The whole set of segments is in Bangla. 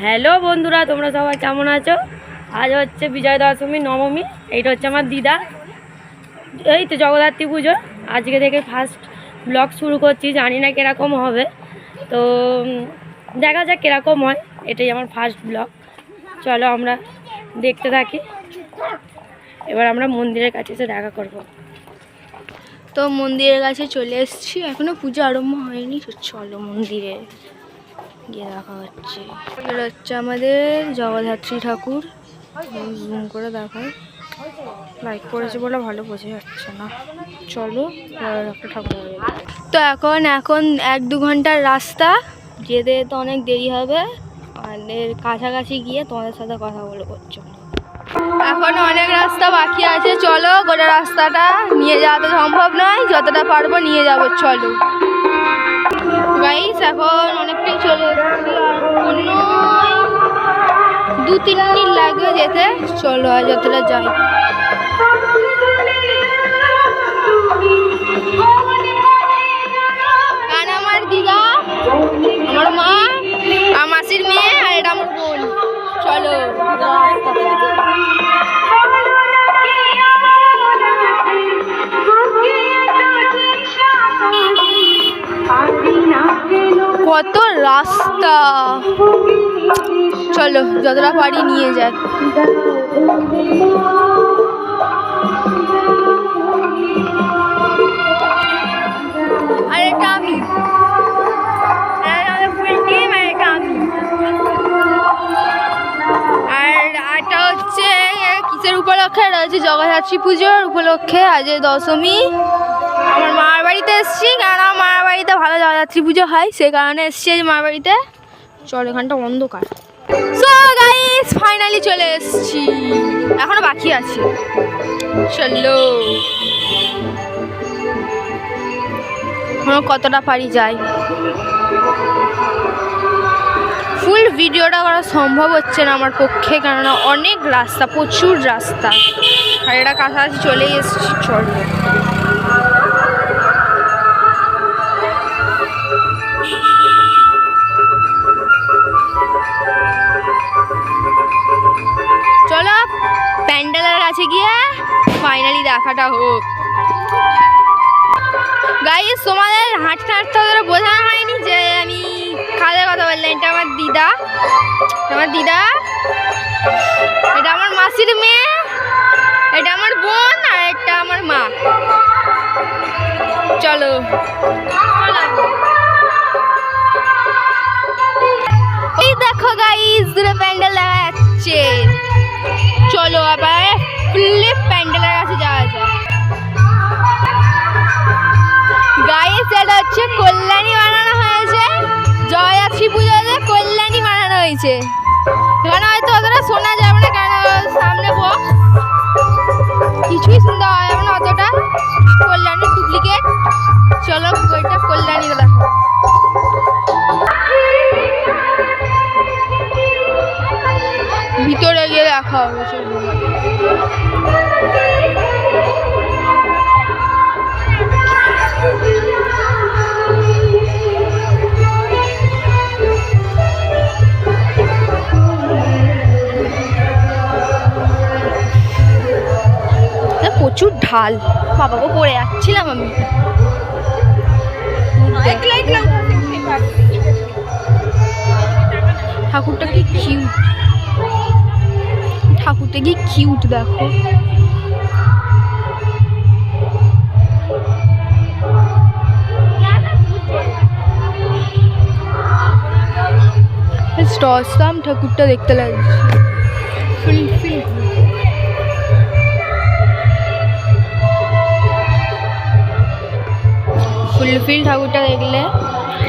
হ্যালো বন্ধুরা, তোমরা সবাই কেমন আছো? আজ হচ্ছে বিজয় দশমী নবমী। এইটা হচ্ছে আমার দিদা। এই তো জগদ্ধাত্রী পুজো আজকে থেকে ফার্স্ট ব্লগ শুরু করছি। জানি না কীরকম হবে, তো দেখা যাক কীরকম হয়। এটাই আমার ফার্স্ট ব্লগ। চলো আমরা দেখতে থাকি। এবার আমরা মন্দিরের কাছে এসে দেখা করব। তো মন্দিরের কাছে চলে এসেছি, এখনো পুজো আরম্ভ হয়নি। চলো মন্দিরে গিয়ে দেখা হচ্ছে। এটা হচ্ছে আমাদের জগদ্ধাত্রী ঠাকুর। জুম করে দেখায়, লাইক করেছে বলে ভালো বোঝা যাচ্ছে না। চলো একটা ঠাকুর। তো এখন 1-2 ঘন্টার রাস্তা, যেতে তো অনেক দেরি হবে। আমাদের কাছাকাছি গিয়ে তোমাদের সাথে কথা বলবো। চলো, এখন অনেক রাস্তা বাকি আছে। চলো, গোটা রাস্তাটা নিয়ে যাওয়া তো সম্ভব নয়, যতটা পারবো নিয়ে যাবো। চলো গাইস, এখন অনেকটাই চলে এসেছি, অন্য 2-3 মিনিট লাগবে যেতে। চলো আর যতটা যাই। আমার দিদা, আমার মা, আমার মাসির মেয়ে, আর এটা আমার বোন। চলো কত রাস্তা, চলো যতটা পারি নিয়ে যাক। আর এটা আমি, আর এটা হচ্ছে কিসের উপলক্ষে? এটা হচ্ছে জগদ্ধাত্রী পুজোর উপলক্ষে। আজ দশমী। আমার মার বাড়িতে এসেছি, কারণ আমার মার বাড়িতে ভালো জগদ্ধাত্রী পুজো হয়, সে কারণে এসেছি আজ মার বাড়িতে। চল, এখানটা অন্ধকার। সো গাইস, ফাইনালি চলে এসেছি, এখনো বাকি আছে। চলো এখনো কতটা পারি যাই। ফুল ভিডিওটা করা সম্ভব হচ্ছে না আমার পক্ষে, কেননা অনেক রাস্তা, প্রচুর রাস্তা। আর এটা কাছাকাছি চলেই এসেছি। চলো চলো প্যান্ডেলের কাছে গিয়ে ফাইনালি দেখাটা হোক। গাইস, তোমাদের হাঁটতে হাঁটতে ওদের বোঝানো হয়নি যে আমি কাদের কথা বললাম। এটা আমার দিদা, এটা আমার মাসির মেয়ে, এটা আমার বোন, আর এটা আমার মা। চলো এই দেখো গাইস, দূরে প্যান্ডেল দেখা যাচ্ছে। চলো আবার ফুলে প্যান্ডেলের কাছে যাওয়া যায়। গাইস, এটা হচ্ছে কল্যাণী বানানো হয়েছে। জগদ্ধাত্রী পুজোতে কল্যাণী বানানো হয়েছে। এখানে হয়তো অতটা শোনা যাবে না, কারণ সামনে বক্স, কিছুই শুনতে পাওয়া যাবে না অতটা। কল্যাণীর ডুপ্লিকেট। চলো ওইটা কল্যাণীকে দেখো। ভিতরে গিয়ে দেখা হবে। প্রচুর ঢাল, বাবাকে পড়ে যাচ্ছিলাম আমি। ঠাকুরটা কি কিউট, ঠাকুরটা কি কিউট দেখো। অসাম ঠাকুরটা দেখতে লাগছে। ফুলফিল ঠাকুরটা দেখলে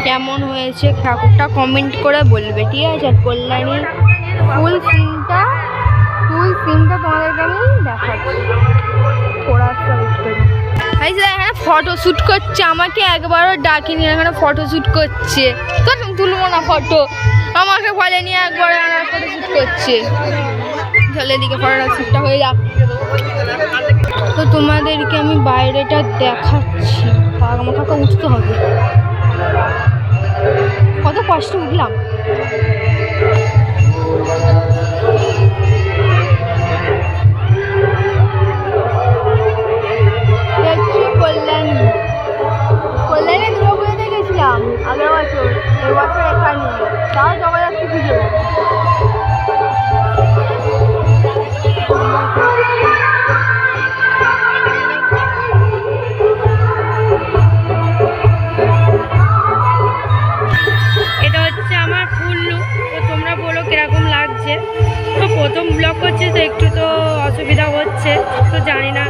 কেমন হয়েছে ঠাকুরটা কমেন্ট করে বলবে, ঠিক আছে? আর কল্যাণী ফুল সিনটা তোমাদেরকে আমি দেখাচ্ছি। এখানে ফটোশ্যুট করছে, আমাকে একবারও ডাকিনি, এখানে ফটোশ্যুট করছে। তো তুলবো না ফটো, আমাকে বলেনি, একবার ফটোশ্যুট করছে। চলে এদিকে ফটোশ্যুটটা হয়ে যাক। তো তোমাদেরকে আমি বাইরেটা দেখাচ্ছি। আমাকে উঠতে হবে, কত কষ্ট উঠলাম। ব্লগ করছি তো একটু তো অসুবিধা হচ্ছে, তো জানি না